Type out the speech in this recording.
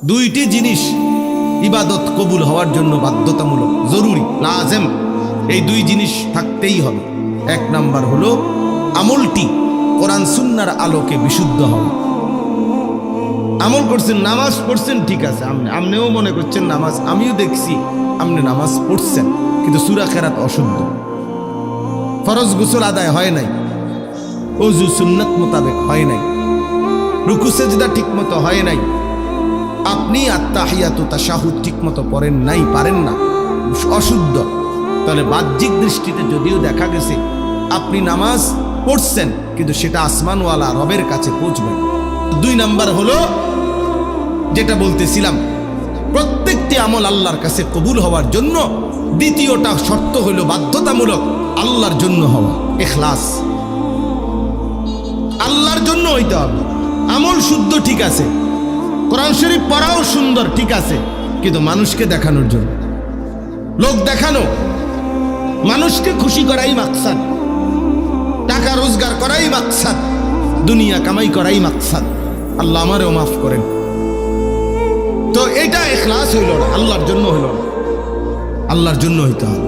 দুইটি জিনিস ইবাদত কবুল হওয়ার জন্য বাধ্যতামূলক, জরুরি, লাজেম। এই দুই জিনিস থাকতেই হবে। এক নাম্বার হলো আমলটি কোরআন সুন্নাহর আলোকে বিশুদ্ধ হওয়া। আমল করছেন, নামাজ পড়ছেন, ঠিক আছে, আপনিও মনে করছেন নামাজ, আমিও দেখছি আপনি নামাজ পড়ছেন, কিন্তু সূরা কেরাত অশুদ্ধ, ফরজ গোসল আদায় হয় নাই, ওযু সুন্নাত মোতাবেক হয় নাই, রুকু সেজদা ঠিক মতো হয় নাই, আপনি আত্তাহিয়াতু তাশাহুদ ঠিক মতো পড়েন নাই, পারেন না, অশুদ্ধ। তাহলে বাহ্যিক দৃষ্টিতে যদিও দেখা গেছে আপনি নামাজ পড়ছেন, কিন্তু সেটা আসমানওয়ালা রবের কাছে পৌঁছবেন। দুই নাম্বার হলো যেটা বলতেছিলাম, প্রত্যেকটি আমল আল্লাহর কাছে কবুল হওয়ার জন্য দ্বিতীয়টা শর্ত হলো বাধ্যতামূলক আল্লাহর জন্য হওয়া, ইখলাস। আল্লাহর জন্য হইতে হবে। আমল শুদ্ধ ঠিক আছে, কোরআন শরীফ পড়াও সুন্দর ঠিক আছে, কিন্তু মানুষকে দেখানোর জন্য, লোক দেখানো, মানুষকে খুশি করাই মাকসাদ, টাকা রোজগার করাই মাকসাদ, দুনিয়া কামাই করাই মাকসাদ। আল্লাহ আমারও মাফ করেন। তো এটা ইখলাস হইল না, আল্লাহর জন্য হইল না, আল্লাহর জন্য হইতে হবে।